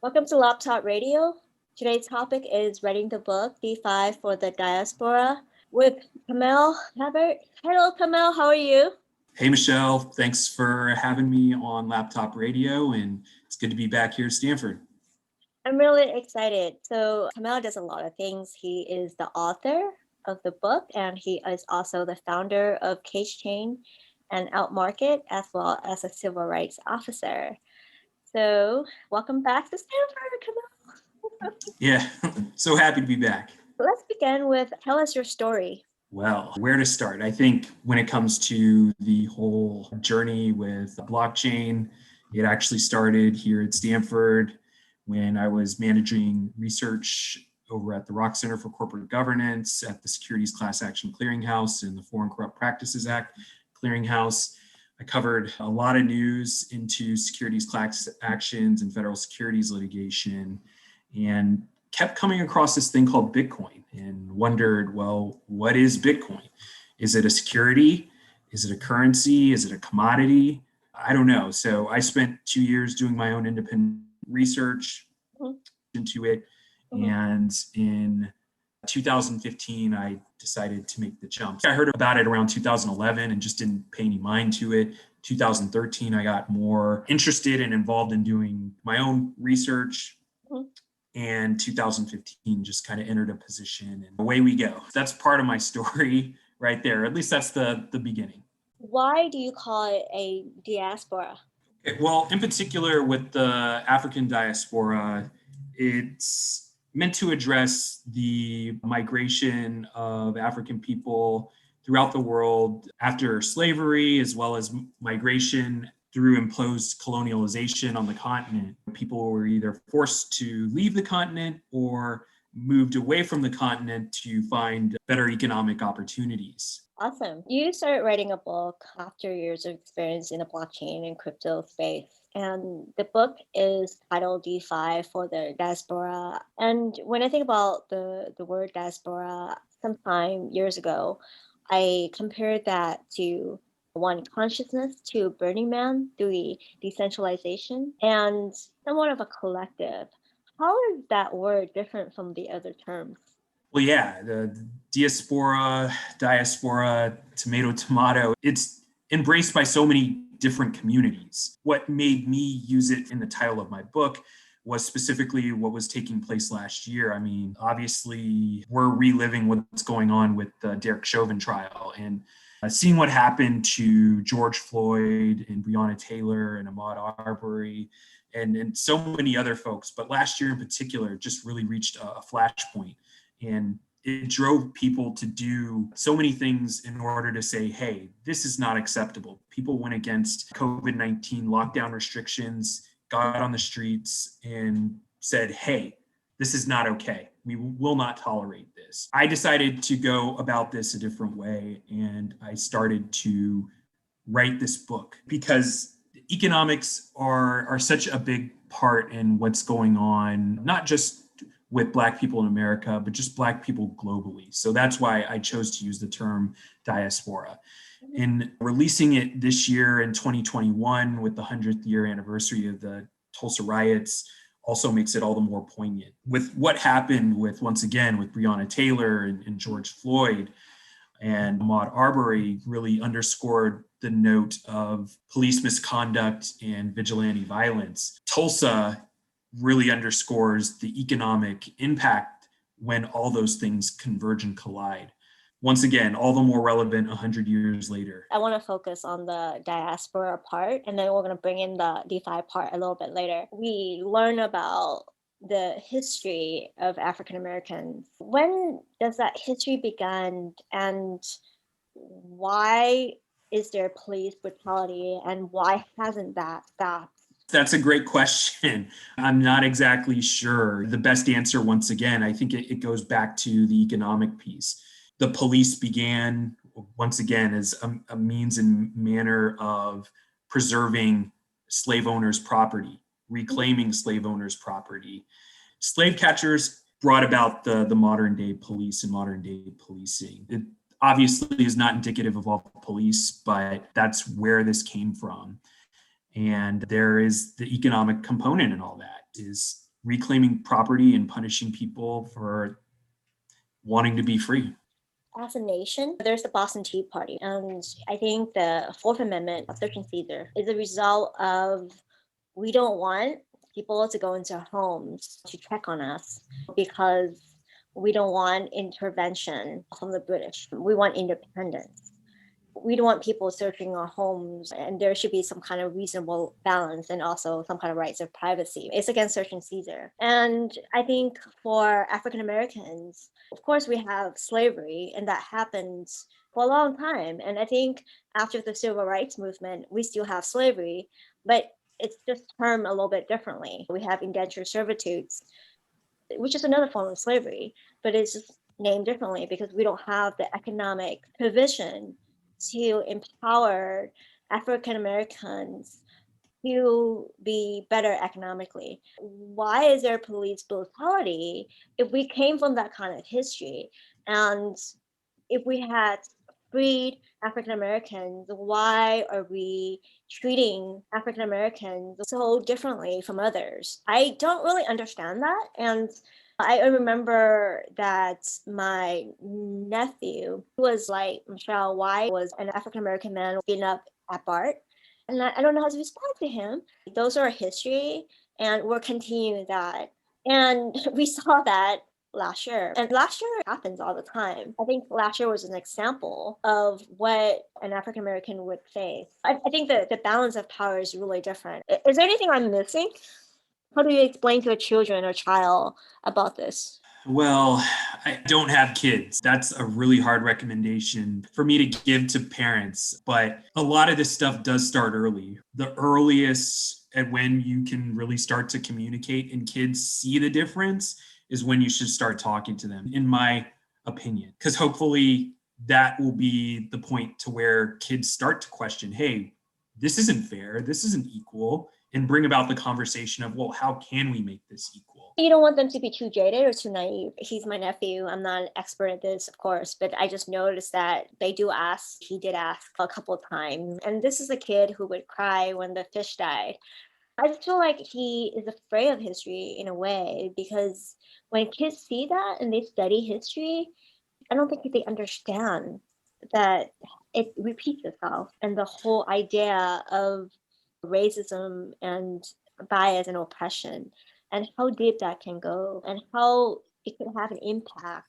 Welcome to Laptop Radio. Today's topic is reading the book DeFi for the Diaspora with Kamal Hubbard. Hello, Kamal. How are you? Hey, Michelle. Thanks for having me on Laptop Radio, and it's good to be back here at Stanford. I'm really excited. So Kamal does a lot of things. He is the author of the book, and he is also the founder of CageChain and AltMarket, as well as a civil rights officer. So welcome back to Stanford, Kamal. Yeah, so happy to be back. Let's begin with tell us your story. Well, where to start? I think when it comes to the whole journey with blockchain, it actually started here at Stanford when I was managing research over at the Rock Center for Corporate Governance at the Securities Class Action Clearinghouse and the Foreign Corrupt Practices Act Clearinghouse. I covered a lot of news into securities class actions and federal securities litigation, and kept coming across this thing called Bitcoin and wondered, well, what is Bitcoin? Is it a security? Is it a currency? Is it a commodity? I don't know. So I spent 2 years doing my own independent research into it. And in 2015, I decided to make the jump. I heard about it around 2011 and just didn't pay any mind to it. 2013, I got more interested and involved in doing my own research. And 2015 just kind of entered a position and away we go. That's part of my story right there. At least that's the beginning. Why do you call it a diaspora? Well, in particular with the African diaspora, it's meant to address the migration of African people throughout the world after slavery, as well as migration through imposed colonialization on the continent. People were either forced to leave the continent or moved away from the continent to find better economic opportunities. Awesome. You started writing a book after years of experience in the blockchain and crypto space. And the book is titled DeFi for the Diaspora. And when I think about the word diaspora, sometime years ago, I compared that to one consciousness to Burning Man through the decentralization and somewhat of a collective. How is that word different from the other terms? Well, yeah, the diaspora, tomato, it's embraced by so many different communities. What made me use it in the title of my book was specifically what was taking place last year. I mean, obviously, we're reliving what's going on with the Derek Chauvin trial and seeing what happened to George Floyd and Breonna Taylor and Ahmaud Arbery and so many other folks. But last year in particular, just really reached a flashpoint. And it drove people to do so many things in order to say, hey, this is not acceptable. People went against COVID-19 lockdown restrictions, got on the streets and said, hey, this is not okay. We will not tolerate this. I decided to go about this a different way, and I started to write this book because economics are such a big part in what's going on, not just with Black people in America, but just Black people globally. So that's why I chose to use the term diaspora. In releasing it this year in 2021 with the 100th year anniversary of the Tulsa riots also makes it all the more poignant. With what happened once again, with Breonna Taylor and George Floyd and Ahmaud Arbery really underscored the note of police misconduct and vigilante violence. Tulsa really underscores the economic impact when all those things converge and collide. Once again, all the more relevant 100 years later. I want to focus on the diaspora part, and then we're going to bring in the DeFi part a little bit later. We learn about the history of African Americans. When does that history begin, and why is there police brutality, and why hasn't that stopped? That's a great question. I'm not exactly sure. The best answer, once again, I think it goes back to the economic piece. The police began, once again, as a means and manner of preserving slave owners' property, reclaiming slave owners' property. Slave catchers brought about the modern day police and modern day policing. It obviously is not indicative of all police, but that's where this came from. And there is the economic component in all that is reclaiming property and punishing people for wanting to be free. As a nation, there's the Boston Tea Party. And I think the Fourth Amendment of Search and Seizure is a result of we don't want people to go into homes to check on us because we don't want intervention from the British. We want independence. We don't want people searching our homes, and there should be some kind of reasonable balance and also some kind of rights of privacy. It's against search and seizure. And I think for African Americans, of course, we have slavery, and that happened for a long time. And I think after the civil rights movement, we still have slavery, but it's just termed a little bit differently. We have indentured servitudes, which is another form of slavery, but it's just named differently because we don't have the economic provision to empower African Americans to be better economically. Why is there police brutality if we came from that kind of history? And if we had freed African Americans, why are we treating African Americans so differently from others? I don't really understand that. And I remember that my nephew was like, Michelle, why was an African American man beaten up at BART? And I don't know how to respond to him. Those are history, and we're continuing that. And we saw that last year. And last year happens all the time. I think last year was an example of what an African American would face. I think that the balance of power is really different. Is there anything I'm missing? How do you explain to a children or child about this? Well, I don't have kids. That's a really hard recommendation for me to give to parents. But a lot of this stuff does start early. The earliest and when you can really start to communicate and kids see the difference is when you should start talking to them, in my opinion. Because hopefully that will be the point to where kids start to question, hey, this isn't fair, this isn't equal, and bring about the conversation of, well, how can we make this equal? You don't want them to be too jaded or too naive. He's my nephew. I'm not an expert at this, of course, but I just noticed that they do ask. He did ask a couple of times. And this is a kid who would cry when the fish died. I just feel like he is afraid of history in a way, because when kids see that and they study history, I don't think they understand that it repeats itself. And the whole idea of racism and bias and oppression, and how deep that can go, and how it could have an impact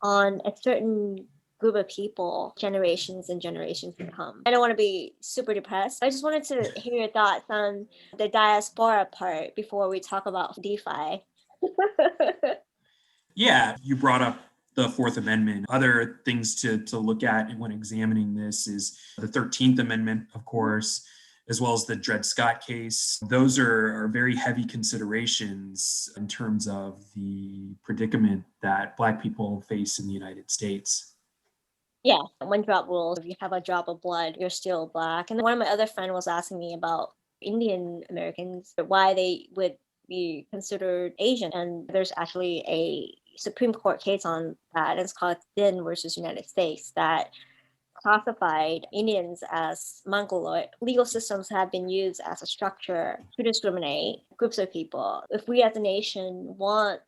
on a certain group of people, generations and generations to come. I don't want to be super depressed. I just wanted to hear your thoughts on the diaspora part before we talk about DeFi. Yeah, you brought up the Fourth Amendment. Other things to look at when examining this is the 13th Amendment, of course, as well as the Dred Scott case. Those are very heavy considerations in terms of the predicament that Black people face in the United States. Yeah, one drop rules. If you have a drop of blood, you're still Black. And one of my other friends was asking me about Indian Americans, why they would be considered Asian. And there's actually a Supreme Court case on that. It's called Din versus United States, that classified Indians as Mongoloid. Legal systems have been used as a structure to discriminate groups of people. If we as a nation want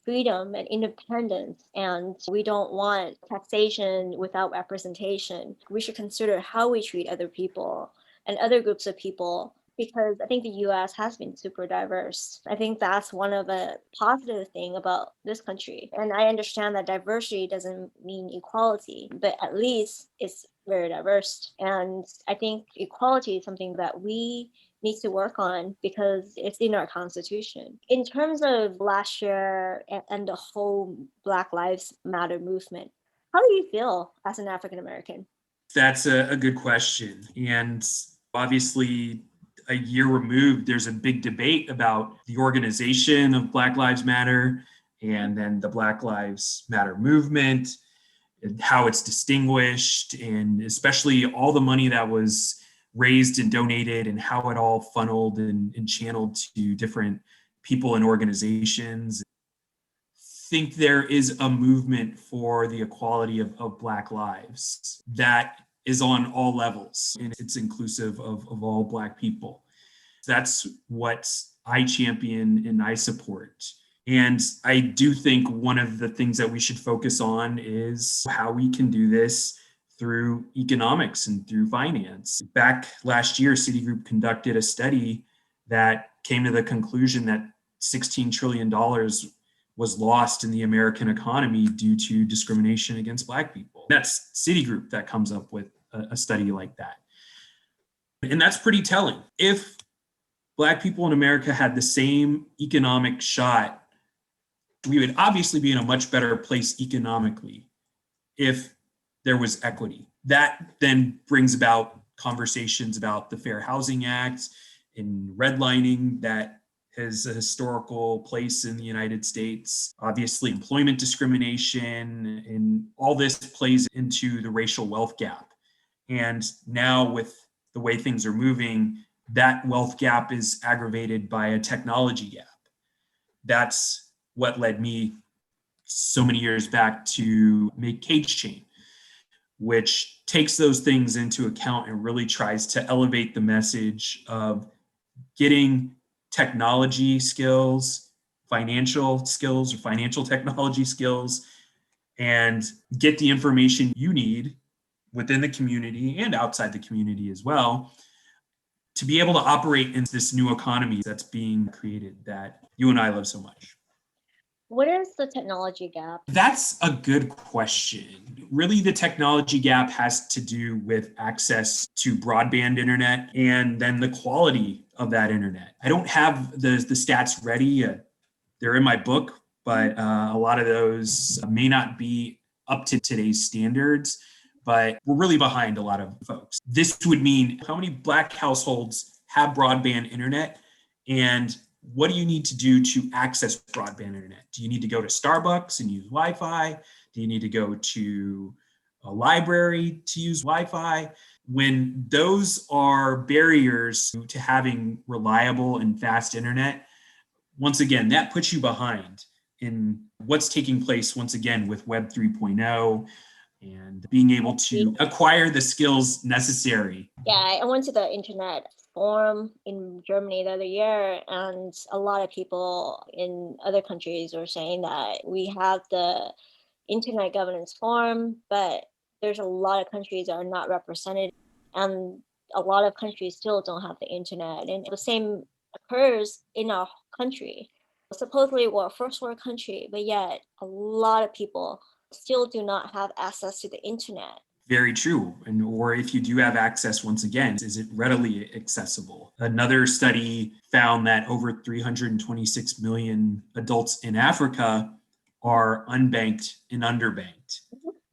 freedom and independence, and we don't want taxation without representation, we should consider how we treat other people and other groups of people, because I think the US has been super diverse. I think that's one of the positive thing about this country. And I understand that diversity doesn't mean equality, but at least it's very diverse. And I think equality is something that we need to work on because it's in our constitution. In terms of last year and the whole Black Lives Matter movement, how do you feel as an African American? That's a good question. And obviously, a year removed, there's a big debate about the organization of Black Lives Matter and then the Black Lives Matter movement and how it's distinguished, and especially all the money that was raised and donated and how it all funneled and channeled to different people and organizations. Think there is a movement for the equality of Black lives that is on all levels, and it's inclusive of all Black people. That's what I champion and I support. And I do think one of the things that we should focus on is how we can do this through economics and through finance. Back last year, Citigroup conducted a study that came to the conclusion that $16 trillion was lost in the American economy due to discrimination against Black people. That's Citigroup that comes up with a study like that. And that's pretty telling. If Black people in America had the same economic shot, we would obviously be in a much better place economically if there was equity. That then brings about conversations about the Fair Housing Act and redlining that has a historical place in the United States. Obviously, employment discrimination, and all this plays into the racial wealth gap. And now with the way things are moving, that wealth gap is aggravated by a technology gap. That's what led me so many years back to make CageChain, which takes those things into account and really tries to elevate the message of getting technology skills, financial skills, or financial technology skills, and get the information you need within the community and outside the community as well to be able to operate in this new economy that's being created that you and I love so much. What is the technology gap? That's a good question. Really, the technology gap has to do with access to broadband internet and then the quality of that internet. I don't have the stats ready. They're in my book, but a lot of those may not be up to today's standards, but we're really behind a lot of folks. This would mean how many Black households have broadband internet, and what do you need to do to access broadband internet? Do you need to go to Starbucks and use Wi-Fi? Do you need to go to a library to use Wi-Fi? When those are barriers to having reliable and fast internet, once again, that puts you behind in what's taking place once again with Web 3.0 and being able to acquire the skills necessary. Yeah, I went to the internet forum in Germany the other year, and a lot of people in other countries were saying that we have the internet governance forum, but there's a lot of countries that are not represented, and a lot of countries still don't have the internet. And the same occurs in our country. Supposedly we're a first world country, but yet a lot of people still do not have access to the internet. Very true. And or if you do have access, once again, is it readily accessible? Another study found that over 326 million adults in Africa are unbanked and underbanked.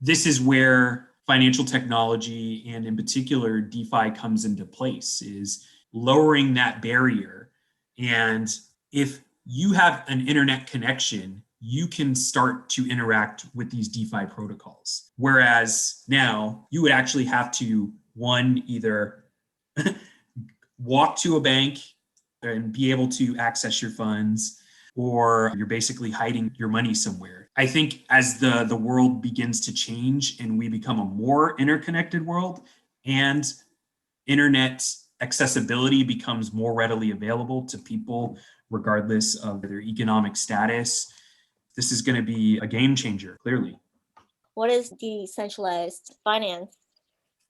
This is where financial technology and in particular DeFi comes into place, is lowering that barrier. And if you have an internet connection, you can start to interact with these DeFi protocols. Whereas now you would actually have to, one, either walk to a bank and be able to access your funds, or you're basically hiding your money somewhere. I think as the world begins to change and we become a more interconnected world and internet accessibility becomes more readily available to people regardless of their economic status, this is going to be a game changer, clearly. What is decentralized finance,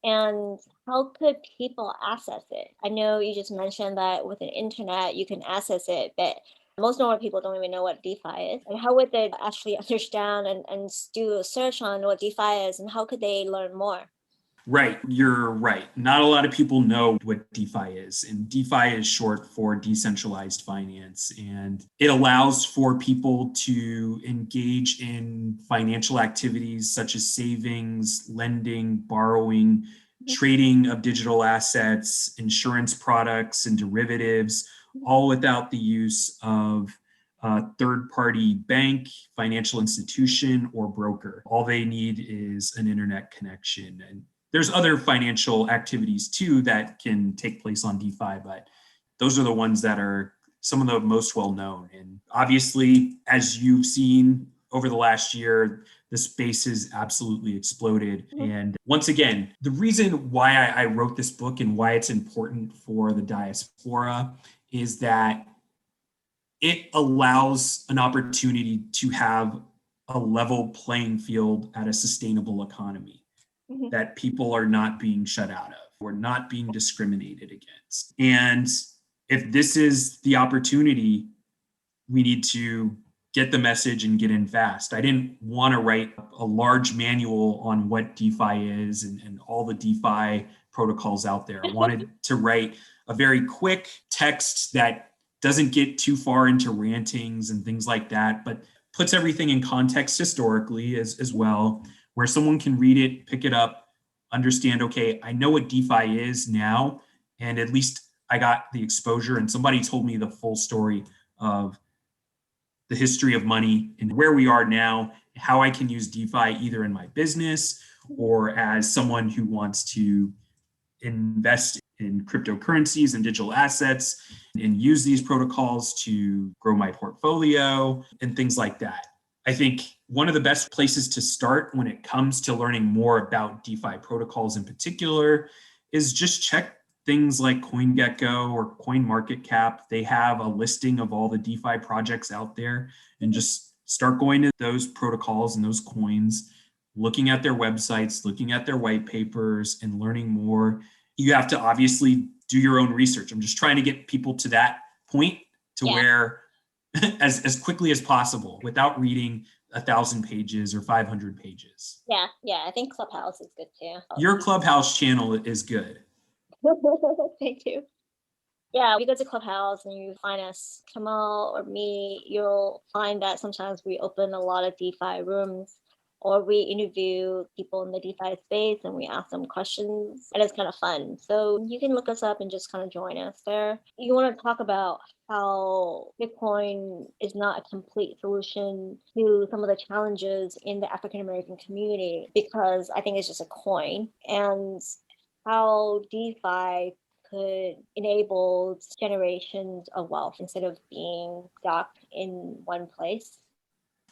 and how could people access it? I know you just mentioned that with the internet, you can access it, but most normal people don't even know what DeFi is. And how would they actually understand and do a search on what DeFi is, and how could they learn more? Right, you're right. Not a lot of people know what DeFi is, and DeFi is short for decentralized finance, and it allows for people to engage in financial activities such as savings, lending, borrowing, trading of digital assets, insurance products, and derivatives, all without the use of a third-party bank, financial institution, or broker. All they need is an internet connection. And there's other financial activities too that can take place on DeFi, but those are the ones that are some of the most well known. And obviously, as you've seen over the last year, the space has absolutely exploded. And once again, the reason why I wrote this book and why it's important for the diaspora is that it allows an opportunity to have a level playing field at a sustainable economy, that people are not being shut out of or not being discriminated against. And if this is the opportunity, we need to get the message and get in fast. I didn't want to write a large manual on what DeFi is and all the DeFi protocols out there. I wanted to write a very quick text that doesn't get too far into rantings and things like that, but puts everything in context historically as well, where someone can read it, pick it up, understand, okay, I know what DeFi is now, and at least I got the exposure and somebody told me the full story of the history of money and where we are now, how I can use DeFi either in my business or as someone who wants to invest in cryptocurrencies and digital assets and use these protocols to grow my portfolio and things like that. I think one of the best places to start when it comes to learning more about DeFi protocols in particular is just check things like CoinGecko or CoinMarketCap. They have a listing of all the DeFi projects out there, and just start going to those protocols and those coins, looking at their websites, looking at their white papers, and learning more. You have to obviously do your own research. I'm just trying to get people to that point to where as quickly as possible without reading 1,000 pages or 500 pages. Yeah. I think Clubhouse is good too. Your Clubhouse channel is good. Thank you. Yeah, if you go to Clubhouse and you find us, Kamal or me, you'll find that sometimes we open a lot of DeFi rooms, or we interview people in the DeFi space and we ask them questions, and it's kind of fun. So you can look us up and just kind of join us there. You want to talk about how Bitcoin is not a complete solution to some of the challenges in the African American community, because I think it's just a coin, and how DeFi could enable generations of wealth instead of being stuck in one place.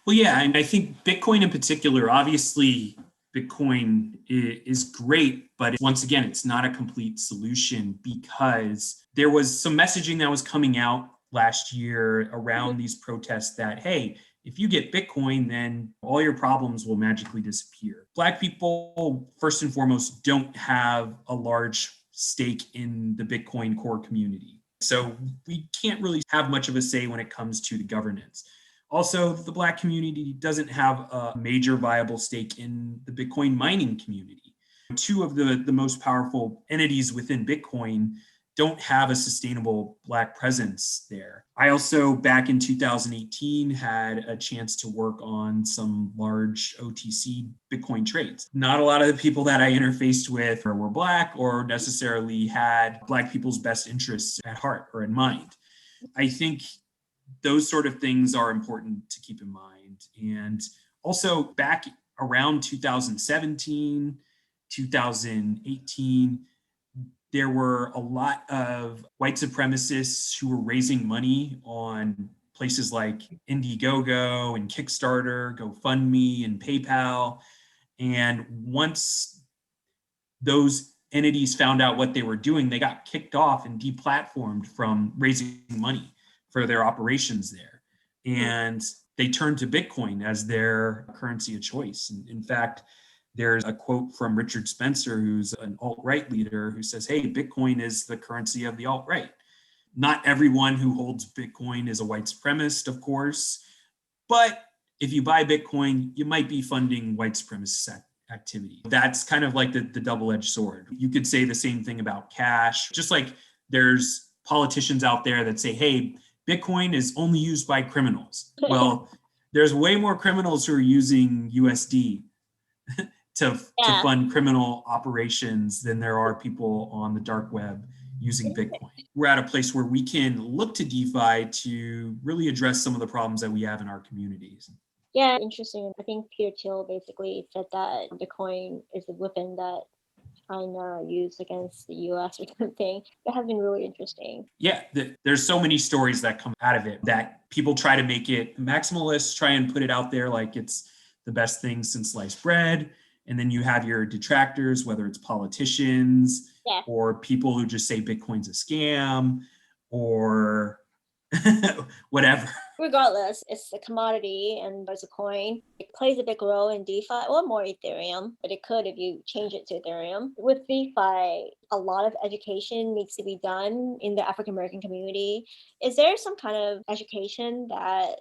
Well, yeah, and I think Bitcoin in particular, obviously, Bitcoin is great, but once again, it's not a complete solution because there was some messaging that was coming out last year around these protests that, hey, if you get Bitcoin, then all your problems will magically disappear. Black people, first and foremost, don't have a large stake in the Bitcoin core community. So we can't really have much of a say when it comes to the governance. Also, the Black community doesn't have a major viable stake in the Bitcoin mining community. Two of the most powerful entities within Bitcoin don't have a sustainable Black presence there. I also, back in 2018, had a chance to work on some large OTC Bitcoin trades. Not a lot of the people that I interfaced with were Black or necessarily had Black people's best interests at heart or in mind. I think those sort of things are important to keep in mind. And also back around 2017, 2018, there were a lot of white supremacists who were raising money on places like Indiegogo and Kickstarter, GoFundMe and PayPal. And once those entities found out what they were doing, they got kicked off and deplatformed from raising money for their operations there. And they turned to Bitcoin as their currency of choice. And in fact, there's a quote from Richard Spencer, who's an alt-right leader, who says, hey, Bitcoin is the currency of the alt-right. Not everyone who holds Bitcoin is a white supremacist, of course, but if you buy Bitcoin, you might be funding white supremacist activity. That's kind of like the double-edged sword. You could say the same thing about cash, just like there's politicians out there that say, hey, Bitcoin is only used by criminals. Well, there's way more criminals who are using USD to fund criminal operations than there are people on the dark web using Bitcoin. We're at a place where we can look to DeFi to really address some of the problems that we have in our communities. Yeah, interesting. I think Peter Thiel basically said that Bitcoin is a weapon that China used against the US or something. That has been really interesting. Yeah, there's so many stories that come out of it that people try to make it maximalist, try and put it out there like it's the best thing since sliced bread. And then you have your detractors, whether it's politicians or people who just say Bitcoin's a scam, or whatever. Regardless, it's a commodity and it's a coin. It plays a big role in DeFi or more Ethereum, but it could if you change it to Ethereum. With DeFi, a lot of education needs to be done in the African American community. Is there some kind of education that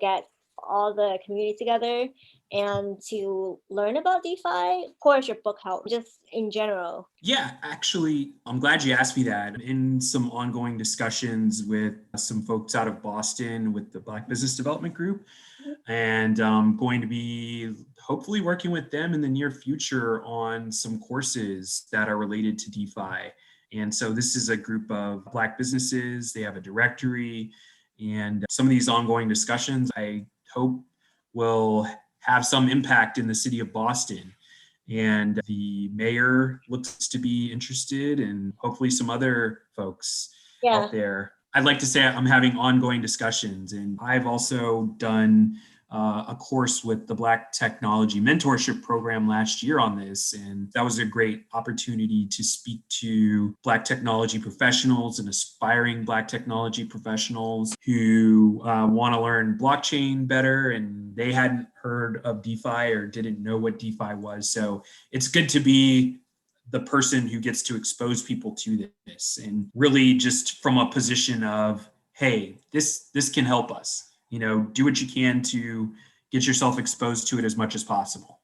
gets all the community together and to learn about DeFi? Of course, your book helps, just in general. Yeah, actually, I'm glad you asked me that. In some ongoing discussions with some folks out of Boston with the Black Business Development Group, and I'm going to be hopefully working with them in the near future on some courses that are related to DeFi. And so this is a group of Black businesses. They have a directory, and some of these ongoing discussions, I hope, will have some impact in the city of Boston. And the mayor looks to be interested, and hopefully some other folks Yeah. out there. I'd like to say I'm having ongoing discussions, and I've also done a course with the Black Technology Mentorship Program last year on this. And that was a great opportunity to speak to Black technology professionals and aspiring Black technology professionals who want to learn blockchain better, and they hadn't heard of DeFi or didn't know what DeFi was. So it's good to be the person who gets to expose people to this, and really just from a position of, hey, this can help us. Do what you can to get yourself exposed to it as much as possible.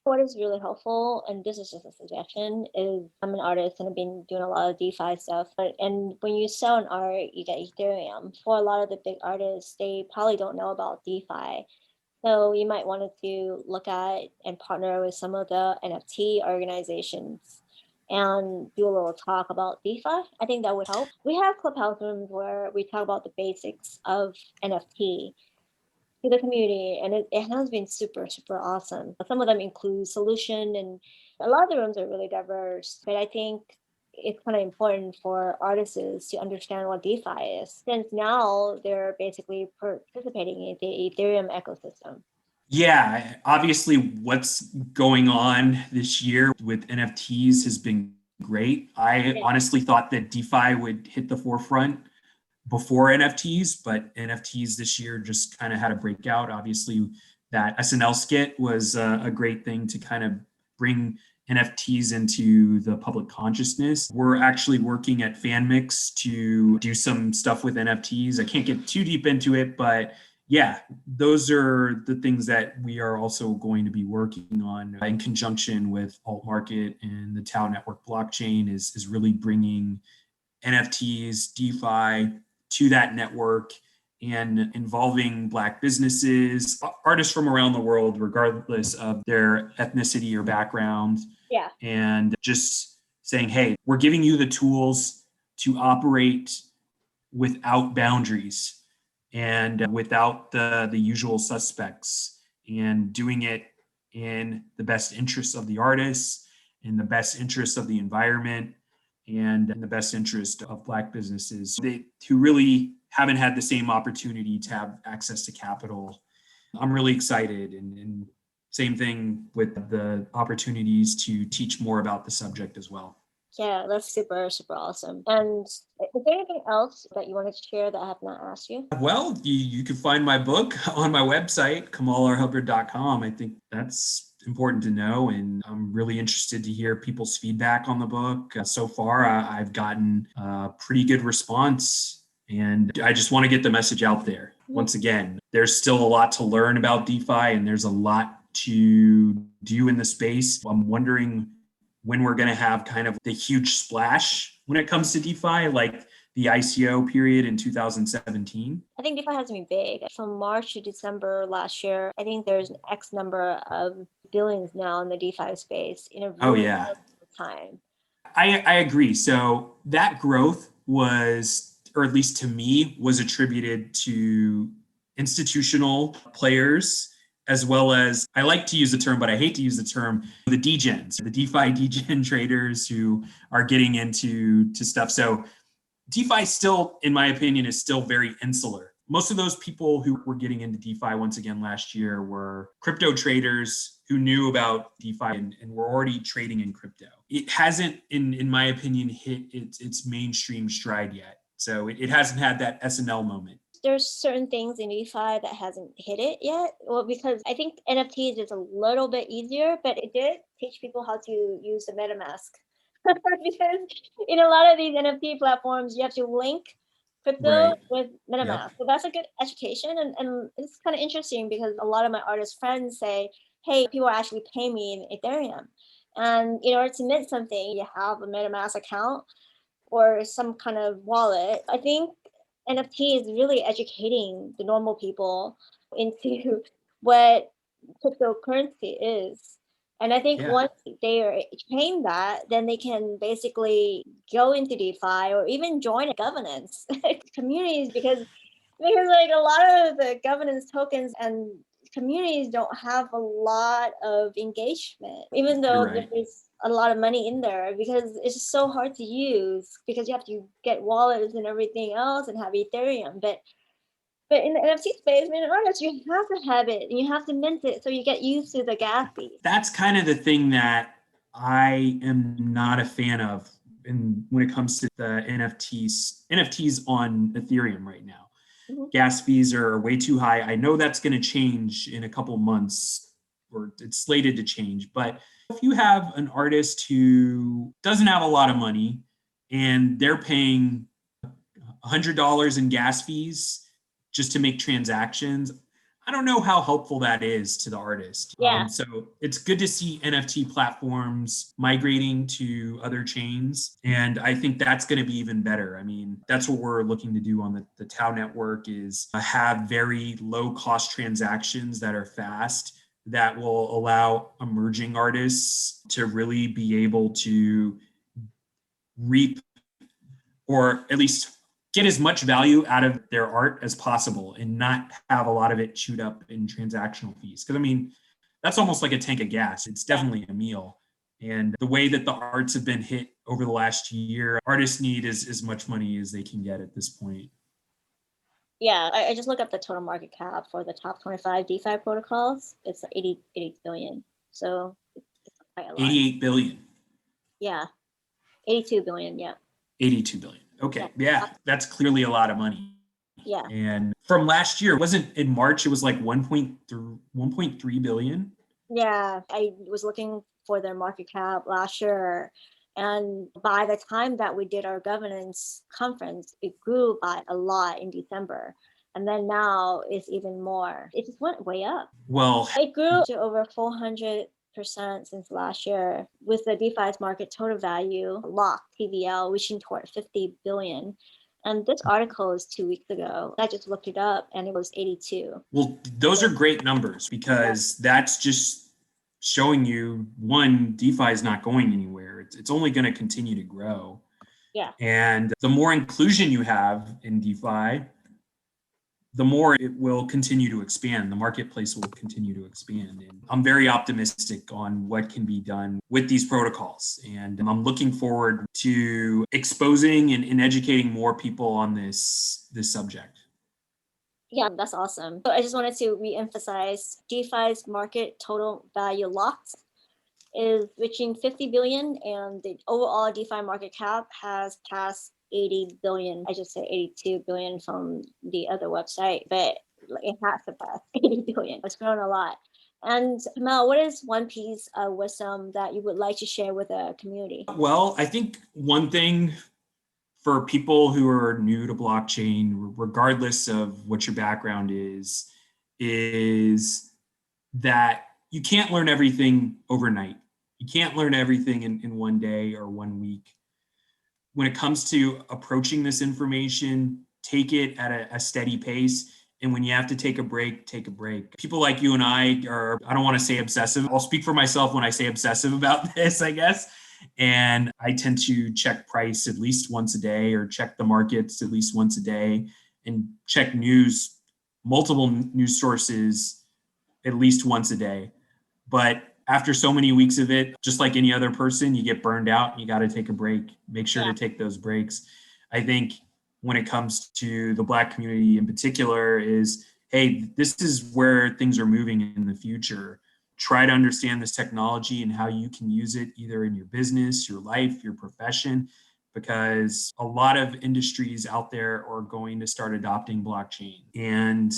What is really helpful, and this is just a suggestion, is I'm an artist and I've been doing a lot of DeFi stuff. And when you sell an art, you get Ethereum. For a lot of the big artists, they probably don't know about DeFi. So you might want to look at and partner with some of the NFT organizations and do a little talk about DeFi. I think that would help. We have clubhouse rooms where we talk about the basics of NFT to the community, and it has been super, super awesome. Some of them include solution, and a lot of the rooms are really diverse, but I think it's kind of important for artists to understand what DeFi is, since now they're basically participating in the Ethereum ecosystem. Yeah, obviously what's going on this year with NFTs has been great. I honestly thought that DeFi would hit the forefront before NFTs, but NFTs this year just kind of had a breakout. Obviously, that SNL skit was a great thing to kind of bring NFTs into the public consciousness. We're actually working at FanMix to do some stuff with NFTs. I can't get too deep into it, but yeah, those are the things that we are also going to be working on in conjunction with AltMarket and the Tau Network blockchain is really bringing NFTs, DeFi to that network and involving Black businesses, artists from around the world, regardless of their ethnicity or background. Yeah. And just saying, hey, we're giving you the tools to operate without boundaries and without the usual suspects, and doing it in the best interests of the artists, in the best interests of the environment, and in the best interest of Black businesses who really haven't had the same opportunity to have access to capital. I'm really excited, and same thing with the opportunities to teach more about the subject as well. Yeah, that's super, super awesome. And is there anything else that you wanted to share that I have not asked you? Well, you can find my book on my website, kamalrhubbard.com. I think that's important to know, and I'm really interested to hear people's feedback on the book. So far, I've gotten a pretty good response, and I just want to get the message out there. Once again, there's still a lot to learn about DeFi, and there's a lot to do in the space. I'm wondering when we're going to have kind of the huge splash when it comes to DeFi, like the ICO period in 2017. I think DeFi has been big. From March to December last year, I think there's an X number of billions now in the DeFi space in a really short time. I agree. So that growth was, or at least to me, was attributed to institutional players, as well as, I like to use the term, but I hate to use the term, the degens, the DeFi degen traders who are getting into stuff. So DeFi still, in my opinion, is still very insular. Most of those people who were getting into DeFi once again last year were crypto traders who knew about DeFi and were already trading in crypto. It hasn't, in my opinion, hit its mainstream stride yet. So it hasn't had that SNL moment. There's certain things in DeFi that hasn't hit it yet. Well, because I think NFTs is a little bit easier, but it did teach people how to use the MetaMask. Because in a lot of these NFT platforms, you have to link crypto Right. with MetaMask. Yep. So that's a good education. And it's kind of interesting because a lot of my artist friends say, hey, people are actually paying me in Ethereum. And in order to mint something, you have a MetaMask account or some kind of wallet. I think NFT is really educating the normal people into what cryptocurrency is. And I think Yeah. once they are trained that, then they can basically go into DeFi or even join a governance communities because like a lot of the governance tokens and communities don't have a lot of engagement, even though You're right. there's a lot of money in there because it's just so hard to use because you have to get wallets and everything else and have Ethereum. But in the NFT space, man, artists, you have to have it and you have to mint it so you get used to the gas fee. That's kind of the thing that I am not a fan of when it comes to the NFTs on Ethereum right now. Mm-hmm. Gas fees are way too high. I know that's going to change in a couple months, or it's slated to change. But if you have an artist who doesn't have a lot of money and they're paying $100 in gas fees just to make transactions, I don't know how helpful that is to the artist. Yeah. So it's good to see NFT platforms migrating to other chains. And I think that's going to be even better. I mean, that's what we're looking to do on the Tau network is have very low cost transactions that are fast that will allow emerging artists to really be able to reap or at least get as much value out of their art as possible and not have a lot of it chewed up in transactional fees. Because I mean, that's almost like a tank of gas. It's definitely a meal. And the way that the arts have been hit over the last year, artists need as much money as they can get at this point. Yeah, I just looked up the total market cap for the top 25 DeFi protocols. It's 80 billion. So it's quite a lot. 88 billion. Yeah, 82 billion. Yeah. 82 billion. Okay. Yeah, that's clearly a lot of money. Yeah. And from last year, wasn't in March, it was like 1.3 billion. Yeah, I was looking for their market cap last year. And by the time that we did our governance conference, it grew by a lot in December. And then now it's even more. It just went way up. Well, it grew to over 400% since last year, with the DeFi's market total value locked TVL reaching toward 50 billion. And this article is 2 weeks ago. I just looked it up and it was 82. Well, those are great numbers because that's just showing you one, DeFi is not going anywhere. It's only going to continue to grow. Yeah. And the more inclusion you have in DeFi, the more it will continue to expand. The marketplace will continue to expand. And I'm very optimistic on what can be done with these protocols. And I'm looking forward to exposing and educating more people on this subject. Yeah, that's awesome. So I just wanted to re-emphasize DeFi's market total value locked is reaching 50 billion and the overall DeFi market cap has passed 80 billion. I just said 82 billion from the other website, but it has surpassed 80 billion. It's grown a lot. And Kamal, what is one piece of wisdom that you would like to share with the community? Well, I think one thing for people who are new to blockchain, regardless of what your background is that you can't learn everything overnight. You can't learn everything in one day or 1 week. When it comes to approaching this information, take it at a steady pace. And when you have to take a break, take a break. People like you and I don't want to say obsessive. I'll speak for myself when I say obsessive about this, I guess. And I tend to check price at least once a day or check the markets at least once a day and check multiple news sources at least once a day. But after so many weeks of it, just like any other person, you get burned out. You got to take a break. Make sure to take those breaks. I think when it comes to the Black community in particular is, hey, this is where things are moving in the future. Try to understand this technology and how you can use it either in your business, your life, your profession. because a lot of industries out there are going to start adopting blockchain. And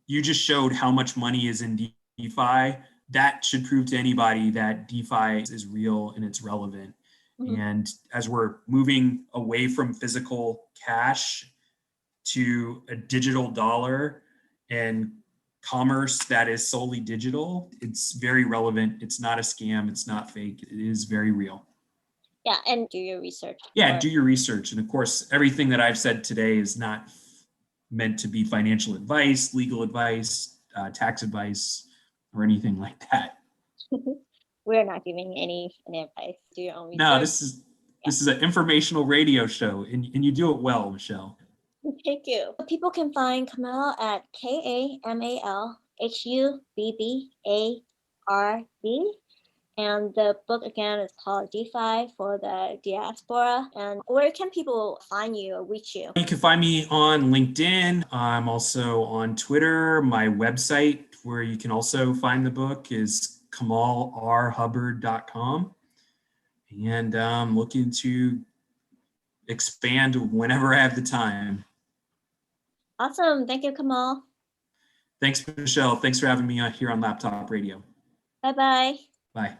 you just showed how much money is in DeFi. That should prove to anybody that DeFi is real and it's relevant. Mm-hmm. And as we're moving away from physical cash to a digital dollar and commerce that is solely digital, it's very relevant. It's not a scam. It's not fake. It is very real. Yeah, and do your research. Yeah, do your research. And of course, everything that I've said today is not meant to be financial advice, legal advice, tax advice, or anything like that. We're not giving any advice. Do your own research. No, this is an informational radio show, and you do it well, Michelle. Thank you. People can find Kamal at KamalHubbard. And the book again is called DeFi for the Diaspora. And where can people find you or reach you? You can find me on LinkedIn. I'm also on Twitter. My website, where you can also find the book, is kamalrhubbard.com. And I'm looking to expand whenever I have the time. Awesome. Thank you, Kamal. Thanks, Michelle. Thanks for having me here on Laptop Radio. Bye-bye. Bye.